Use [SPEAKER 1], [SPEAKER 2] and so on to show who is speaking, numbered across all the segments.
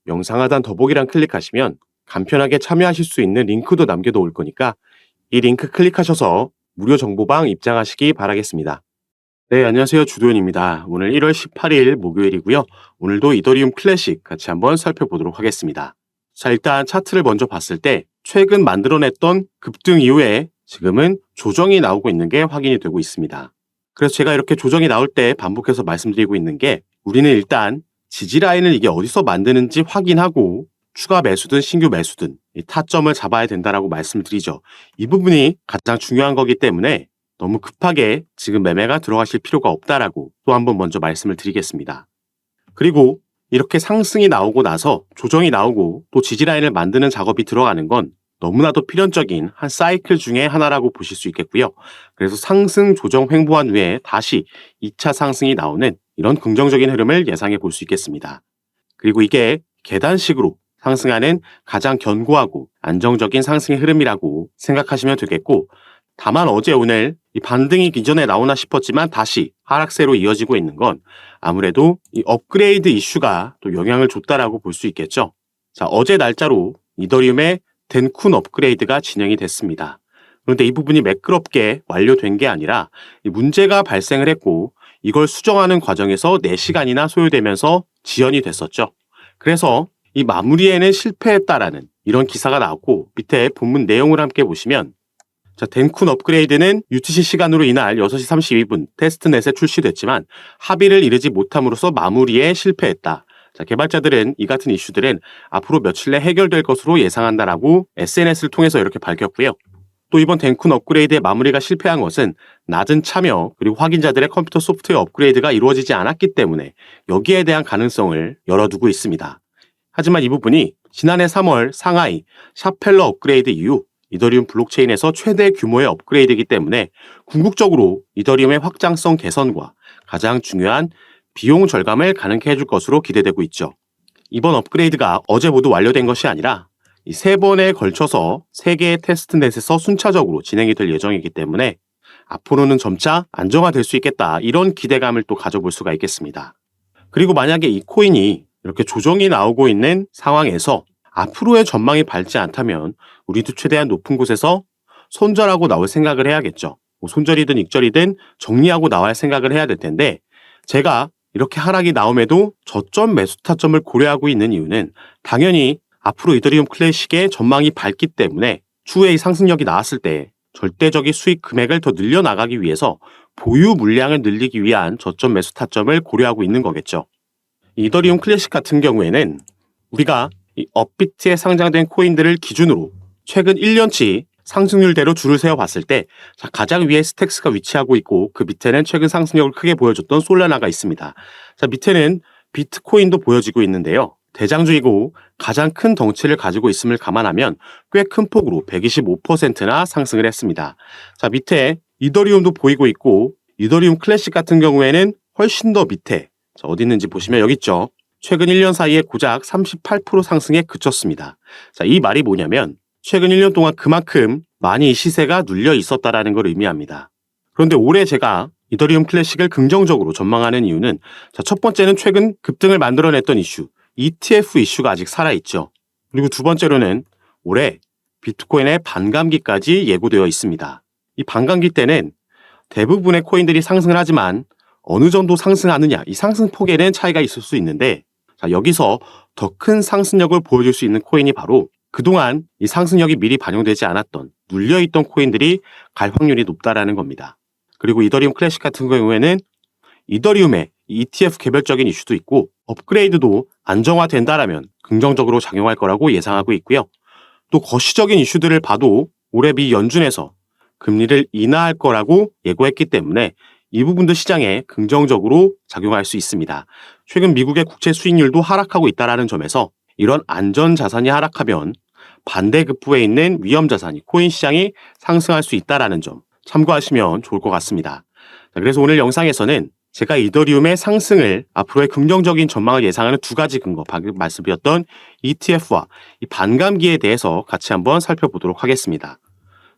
[SPEAKER 1] 영상 하단 더보기란 클릭하시면 간편하게 참여하실 수 있는 링크도 남겨놓을 거니까 이 링크 클릭하셔서 무료 정보방 입장하시기 바라겠습니다. 네, 안녕하세요. 주도현입니다. 오늘 1월 18일 목요일이고요. 오늘도 이더리움 클래식 같이 한번 살펴보도록 하겠습니다. 자, 일단 차트를 먼저 봤을 때 최근 만들어냈던 급등 이후에 지금은 조정이 나오고 있는 게 확인이 되고 있습니다. 그래서 제가 이렇게 조정이 나올 때 반복해서 말씀드리고 있는 게 우리는 일단 지지 라인을 이게 어디서 만드는지 확인하고 추가 매수든 신규 매수든 이 타점을 잡아야 된다라고 말씀드리죠. 이 부분이 가장 중요한 거기 때문에 너무 급하게 지금 매매가 들어가실 필요가 없다라고 또 한번 먼저 말씀을 드리겠습니다. 그리고 이렇게 상승이 나오고 나서 조정이 나오고 또 지지 라인을 만드는 작업이 들어가는 건 너무나도 필연적인 한 사이클 중에 하나라고 보실 수 있겠고요. 그래서 상승 조정 횡보한 후에 다시 2차 상승이 나오는 이런 긍정적인 흐름을 예상해 볼 수 있겠습니다. 그리고 이게 계단식으로 상승하는 가장 견고하고 안정적인 상승의 흐름이라고 생각하시면 되겠고, 다만 어제 오늘 이 반등이 이전에 나오나 싶었지만 다시 하락세로 이어지고 있는 건 아무래도 이 업그레이드 이슈가 또 영향을 줬다라고 볼 수 있겠죠. 자, 어제 날짜로 이더리움의 덴쿤 업그레이드가 진행이 됐습니다. 그런데 이 부분이 매끄럽게 완료된 게 아니라 문제가 발생을 했고 이걸 수정하는 과정에서 4시간이나 소요되면서 지연이 됐었죠. 그래서 이 마무리에는 실패했다라는 이런 기사가 나왔고, 밑에 본문 내용을 함께 보시면, 자, 덴쿤 업그레이드는 UTC 시간으로 이날 6시 32분 테스트넷에 출시됐지만 합의를 이루지 못함으로써 마무리에 실패했다. 자, 개발자들은 이 같은 이슈들은 앞으로 며칠 내 해결될 것으로 예상한다라고 SNS를 통해서 이렇게 밝혔고요. 또 이번 덴쿤 업그레이드의 마무리가 실패한 것은 낮은 참여 그리고 확인자들의 컴퓨터 소프트웨어 업그레이드가 이루어지지 않았기 때문에 여기에 대한 가능성을 열어두고 있습니다. 하지만 이 부분이 지난해 3월 상하이 샤펠러 업그레이드 이후 이더리움 블록체인에서 최대 규모의 업그레이드이기 때문에 궁극적으로 이더리움의 확장성 개선과 가장 중요한 비용 절감을 가능케 해줄 것으로 기대되고 있죠. 이번 업그레이드가 어제 모두 완료된 것이 아니라 이 3번에 걸쳐서 3개의 테스트넷에서 순차적으로 진행이 될 예정이기 때문에 앞으로는 점차 안정화될 수 있겠다, 이런 기대감을 또 가져볼 수가 있겠습니다. 그리고 만약에 이 코인이 이렇게 조정이 나오고 있는 상황에서 앞으로의 전망이 밝지 않다면 우리도 최대한 높은 곳에서 손절하고 나올 생각을 해야겠죠. 뭐 손절이든 익절이든 정리하고 나갈 생각을 해야 될 텐데, 제가 이렇게 하락이 나옴에도 저점 매수 타점을 고려하고 있는 이유는 당연히 앞으로 이더리움 클래식의 전망이 밝기 때문에 추후에 이 상승력이 나왔을 때 절대적인 수익 금액을 더 늘려나가기 위해서 보유 물량을 늘리기 위한 저점 매수 타점을 고려하고 있는 거겠죠. 이더리움 클래식 같은 경우에는 우리가 이 업비트에 상장된 코인들을 기준으로 최근 1년치 상승률대로 줄을 세워봤을 때, 자, 가장 위에 스택스가 위치하고 있고 그 밑에는 최근 상승력을 크게 보여줬던 솔라나가 있습니다. 자, 밑에는 비트코인도 보여지고 있는데요. 대장주이고 가장 큰 덩치를 가지고 있음을 감안하면 꽤 큰 폭으로 125%나 상승을 했습니다. 자, 밑에 이더리움도 보이고 있고 이더리움 클래식 같은 경우에는 훨씬 더 밑에, 자, 어디 있는지 보시면 여기 있죠. 최근 1년 사이에 고작 38% 상승에 그쳤습니다. 자, 이 말이 뭐냐면 최근 1년 동안 그만큼 많이 이 시세가 눌려 있었다라는 걸 의미합니다. 그런데 올해 제가 이더리움 클래식을 긍정적으로 전망하는 이유는, 자, 첫 번째는 최근 급등을 만들어냈던 이슈, ETF 이슈가 아직 살아있죠. 그리고 두 번째로는 올해 비트코인의 반감기까지 예고되어 있습니다. 이 반감기 때는 대부분의 코인들이 상승을 하지만 어느 정도 상승하느냐, 이 상승폭에는 차이가 있을 수 있는데, 자, 여기서 더 큰 상승력을 보여줄 수 있는 코인이 바로 그동안 이 상승력이 미리 반영되지 않았던 눌려있던 코인들이 갈 확률이 높다라는 겁니다. 그리고 이더리움 클래식 같은 경우에는 이더리움의 ETF 개별적인 이슈도 있고 업그레이드도 안정화된다라면 긍정적으로 작용할 거라고 예상하고 있고요. 또 거시적인 이슈들을 봐도 올해 미 연준에서 금리를 인하할 거라고 예고했기 때문에 이 부분도 시장에 긍정적으로 작용할 수 있습니다. 최근 미국의 국채 수익률도 하락하고 있다는 점에서 이런 안전 자산이 하락하면 반대급부에 있는 위험 자산이 코인 시장이 상승할 수 있다는 점 참고하시면 좋을 것 같습니다. 자, 그래서 오늘 영상에서는 제가 이더리움의 상승을 앞으로의 긍정적인 전망을 예상하는 두 가지 근거, 방금 말씀드렸던 ETF와 이 반감기에 대해서 같이 한번 살펴보도록 하겠습니다.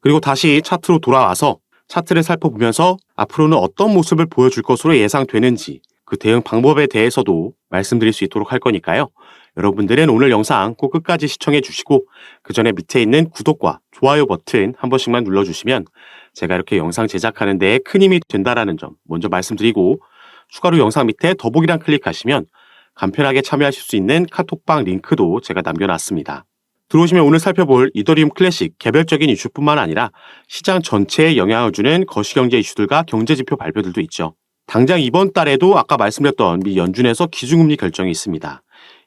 [SPEAKER 1] 그리고 다시 차트로 돌아와서 차트를 살펴보면서 앞으로는 어떤 모습을 보여줄 것으로 예상되는지 그 대응 방법에 대해서도 말씀드릴 수 있도록 할 거니까요. 여러분들은 오늘 영상 꼭 끝까지 시청해 주시고 그 전에 밑에 있는 구독과 좋아요 버튼 한 번씩만 눌러주시면 제가 이렇게 영상 제작하는 데 큰 힘이 된다라는 점 먼저 말씀드리고, 추가로 영상 밑에 더보기란 클릭하시면 간편하게 참여하실 수 있는 카톡방 링크도 제가 남겨놨습니다. 들어오시면 오늘 살펴볼 이더리움 클래식 개별적인 이슈뿐만 아니라 시장 전체에 영향을 주는 거시경제 이슈들과 경제지표 발표들도 있죠. 당장 이번 달에도 아까 말씀드렸던 미 연준에서 기준금리 결정이 있습니다.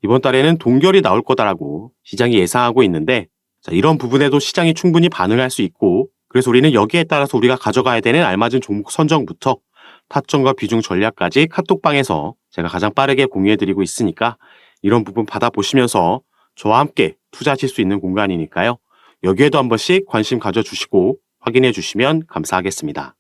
[SPEAKER 1] 이번 달에는 동결이 나올 거다라고 시장이 예상하고 있는데, 이런 부분에도 시장이 충분히 반응할 수 있고, 그래서 우리는 여기에 따라서 우리가 가져가야 되는 알맞은 종목 선정부터 타점과 비중 전략까지 카톡방에서 제가 가장 빠르게 공유해드리고 있으니까 이런 부분 받아보시면서 저와 함께 투자하실 수 있는 공간이니까요. 여기에도 한 번씩 관심 가져주시고 확인해 주시면 감사하겠습니다.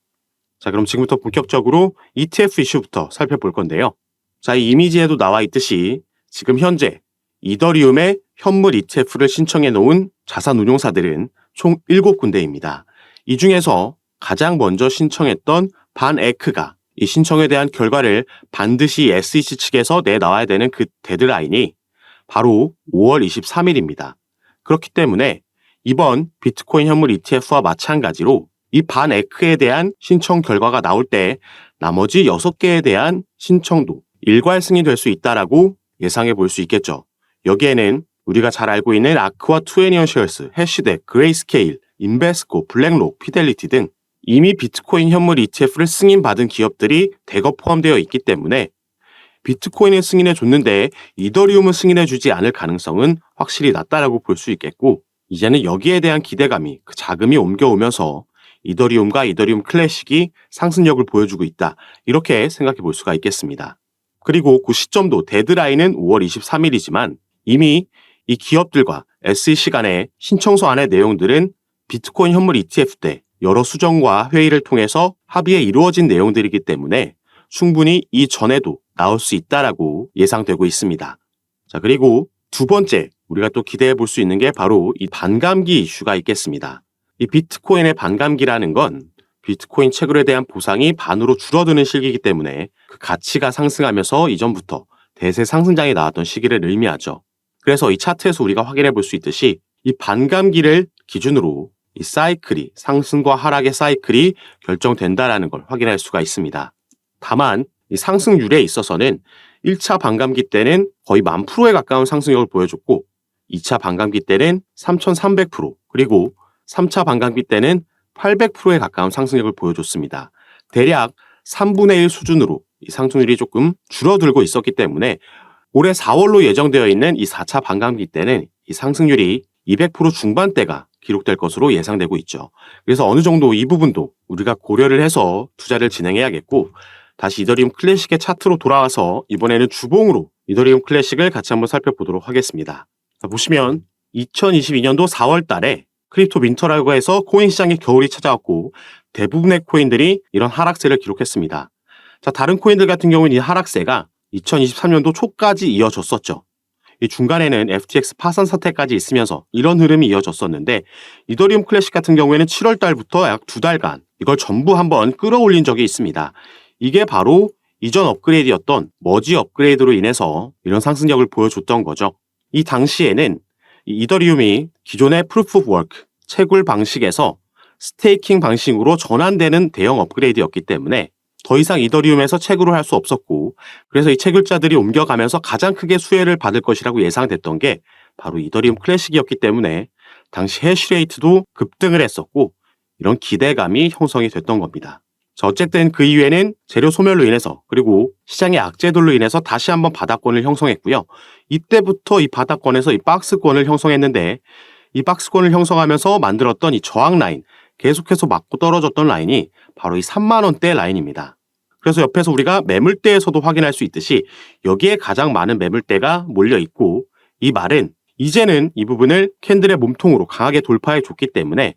[SPEAKER 1] 자, 그럼 지금부터 본격적으로 ETF 이슈부터 살펴볼 건데요. 자, 이 이미지에도 나와 있듯이 지금 현재 이더리움의 현물 ETF를 신청해 놓은 자산운용사들은 총 7군데입니다. 이 중에서 가장 먼저 신청했던 반에크가 이 신청에 대한 결과를 반드시 SEC 측에서 내놔야 되는 그 데드라인이 바로 5월 23일입니다. 그렇기 때문에 이번 비트코인 현물 ETF와 마찬가지로 이 반에크에 대한 신청 결과가 나올 때 나머지 6개에 대한 신청도 일괄승이 될 수 있다라고 예상해 볼 수 있겠죠. 여기에는 우리가 잘 알고 있는 아크와 투애니언셜스, 해시덱, 그레이스케일, 인베스코, 블랙록, 피델리티 등 이미 비트코인 현물 ETF를 승인받은 기업들이 대거 포함되어 있기 때문에 비트코인을 승인해 줬는데 이더리움을 승인해 주지 않을 가능성은 확실히 낮다라고 볼 수 있겠고, 이제는 여기에 대한 기대감이 그 자금이 옮겨오면서 이더리움과 이더리움 클래식이 상승력을 보여주고 있다, 이렇게 생각해 볼 수가 있겠습니다. 그리고 그 시점도 데드라인은 5월 23일이지만 이미 이 기업들과 SEC 간의 신청서 안의 내용들은 비트코인 현물 ETF 때 여러 수정과 회의를 통해서 합의에 이루어진 내용들이기 때문에 충분히 이전에도 나올 수 있다라고 예상되고 있습니다. 자, 그리고 두 번째 우리가 또 기대해 볼 수 있는 게 바로 이 반감기 이슈가 있겠습니다. 이 비트코인의 반감기라는 건 비트코인 채굴에 대한 보상이 반으로 줄어드는 시기이기 때문에 그 가치가 상승하면서 이전부터 대세 상승장이 나왔던 시기를 의미하죠. 그래서 이 차트에서 우리가 확인해 볼 수 있듯이 이 반감기를 기준으로 이 사이클이, 상승과 하락의 사이클이 결정된다라는 걸 확인할 수가 있습니다. 다만 이 상승률에 있어서는 1차 반감기 때는 거의 10,000%에 가까운 상승력을 보여줬고 2차 반감기 때는 3,300%, 그리고 3차 반감기 때는 800%에 가까운 상승력을 보여줬습니다. 대략 3분의 1 수준으로 이 상승률이 조금 줄어들고 있었기 때문에 올해 4월로 예정되어 있는 이 4차 반감기 때는 이 상승률이 200% 중반대가 기록될 것으로 예상되고 있죠. 그래서 어느 정도 이 부분도 우리가 고려를 해서 투자를 진행해야겠고, 다시 이더리움 클래식의 차트로 돌아와서 이번에는 주봉으로 이더리움 클래식을 같이 한번 살펴보도록 하겠습니다. 자, 보시면 2022년도 4월 달에 크립토 윈터라고 해서 코인 시장의 겨울이 찾아왔고 대부분의 코인들이 이런 하락세를 기록했습니다. 자, 다른 코인들 같은 경우는 이 하락세가 2023년도 초까지 이어졌었죠. 이 중간에는 FTX 파산 사태까지 있으면서 이런 흐름이 이어졌었는데, 이더리움 클래식 같은 경우에는 7월 달부터 약 2달간 이걸 전부 한번 끌어올린 적이 있습니다. 이게 바로 이전 업그레이드였던 머지 업그레이드로 인해서 이런 상승력을 보여줬던 거죠. 이 당시에는 이 이더리움이 기존의 프루프 오브 워크, 채굴 방식에서 스테이킹 방식으로 전환되는 대형 업그레이드였기 때문에 더 이상 이더리움에서 채굴을 할 수 없었고, 그래서 이 채굴자들이 옮겨가면서 가장 크게 수혜를 받을 것이라고 예상됐던 게 바로 이더리움 클래식이었기 때문에 당시 해시레이트도 급등을 했었고 이런 기대감이 형성이 됐던 겁니다. 자, 어쨌든 그 이후에는 재료 소멸로 인해서 그리고 시장의 악재들로 인해서 다시 한번 바닥권을 형성했고요. 이때부터 이 바닥권에서 이 박스권을 형성했는데, 이 박스권을 형성하면서 만들었던 이 저항 라인, 계속해서 맞고 떨어졌던 라인이 바로 이 3만 원대 라인입니다. 그래서 옆에서 우리가 매물대에서도 확인할 수 있듯이 여기에 가장 많은 매물대가 몰려 있고, 이 말은 이제는 이 부분을 캔들의 몸통으로 강하게 돌파해 줬기 때문에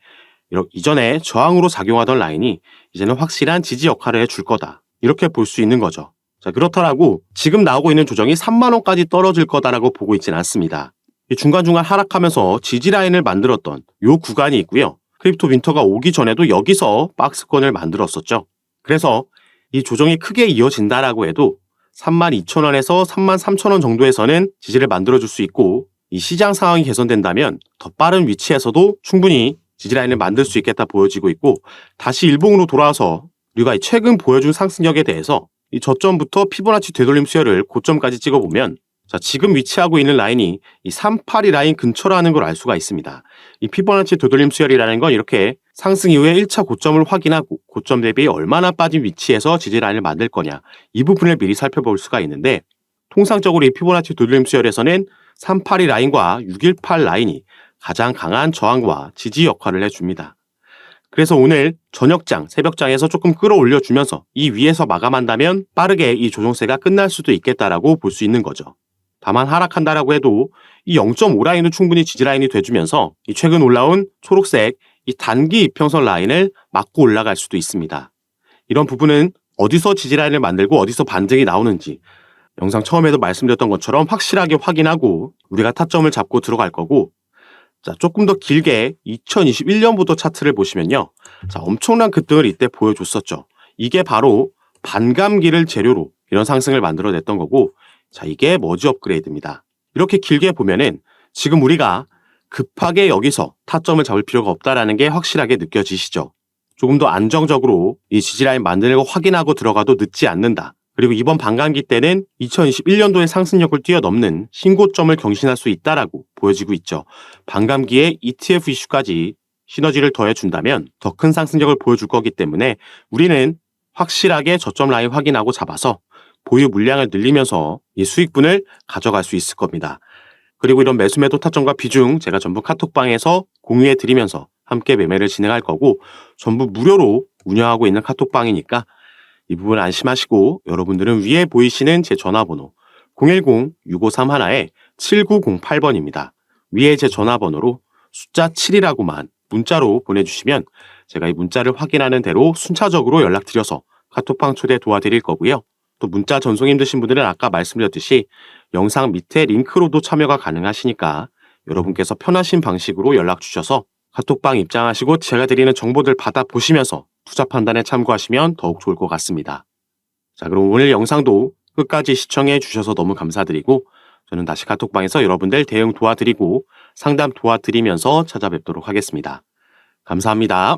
[SPEAKER 1] 이전에 저항으로 작용하던 라인이 이제는 확실한 지지 역할을 해줄 거다, 이렇게 볼 수 있는 거죠. 자, 그렇더라고 지금 나오고 있는 조정이 3만 원까지 떨어질 거다라고 보고 있지는 않습니다. 중간중간 하락하면서 지지 라인을 만들었던 이 구간이 있고요. 크립토 윈터가 오기 전에도 여기서 박스권을 만들었었죠. 그래서 이 조정이 크게 이어진다라고 해도 32,000원에서 33,000원 정도에서는 지지를 만들어줄 수 있고, 이 시장 상황이 개선된다면 더 빠른 위치에서도 충분히 지지라인을 만들 수 있겠다 보여지고 있고, 다시 일봉으로 돌아와서 우리가 최근 보여준 상승력에 대해서 이 저점부터 피보나치 되돌림 수열을 고점까지 찍어보면, 자, 지금 위치하고 있는 라인이 이 382 라인 근처라는 걸 알 수가 있습니다. 이 피보나치 되돌림 수열이라는 건 이렇게 상승 이후에 1차 고점을 확인하고 고점 대비 얼마나 빠진 위치에서 지지라인을 만들 거냐, 이 부분을 미리 살펴볼 수가 있는데, 통상적으로 이 피보나치 되돌림 수열에서는 382 라인과 618 라인이 가장 강한 저항과 지지 역할을 해줍니다. 그래서 오늘 저녁장, 새벽장에서 조금 끌어올려주면서 이 위에서 마감한다면 빠르게 이 조정세가 끝날 수도 있겠다라고 볼 수 있는 거죠. 다만 하락한다라고 해도 이 0.5 라인은 충분히 지지라인이 돼주면서 이 최근 올라온 초록색 이 단기 이평선 라인을 막고 올라갈 수도 있습니다. 이런 부분은 어디서 지지라인을 만들고 어디서 반등이 나오는지 영상 처음에도 말씀드렸던 것처럼 확실하게 확인하고 우리가 타점을 잡고 들어갈 거고, 자, 조금 더 길게 2021년부터 차트를 보시면요. 자, 엄청난 급등을 이때 보여줬었죠. 이게 바로 반감기를 재료로 이런 상승을 만들어냈던 거고, 자, 이게 머지 업그레이드입니다. 이렇게 길게 보면은 지금 우리가 급하게 여기서 타점을 잡을 필요가 없다라는 게 확실하게 느껴지시죠? 조금 더 안정적으로 이 지지라인 만드는 거 확인하고 들어가도 늦지 않는다. 그리고 이번 반감기 때는 2021년도의 상승력을 뛰어넘는 신고점을 경신할 수 있다라고 보여지고 있죠. 반감기에 ETF 이슈까지 시너지를 더해준다면 더 큰 상승력을 보여줄 거기 때문에 우리는 확실하게 저점 라인 확인하고 잡아서 보유 물량을 늘리면서 이 수익분을 가져갈 수 있을 겁니다. 그리고 이런 매수 매도 타점과 비중 제가 전부 카톡방에서 공유해 드리면서 함께 매매를 진행할 거고, 전부 무료로 운영하고 있는 카톡방이니까 이 부분 안심하시고, 여러분들은 위에 보이시는 제 전화번호 010-6531-7908번입니다. 위에 제 전화번호로 숫자 7이라고만 문자로 보내주시면 제가 이 문자를 확인하는 대로 순차적으로 연락드려서 카톡방 초대 도와드릴 거고요. 또 문자 전송 힘드신 분들은 아까 말씀드렸듯이 영상 밑에 링크로도 참여가 가능하시니까 여러분께서 편하신 방식으로 연락 주셔서 카톡방 입장하시고 제가 드리는 정보들 받아보시면서 투자 판단에 참고하시면 더욱 좋을 것 같습니다. 자, 그럼 오늘 영상도 끝까지 시청해 주셔서 너무 감사드리고, 저는 다시 카톡방에서 여러분들 대응 도와드리고 상담 도와드리면서 찾아뵙도록 하겠습니다. 감사합니다.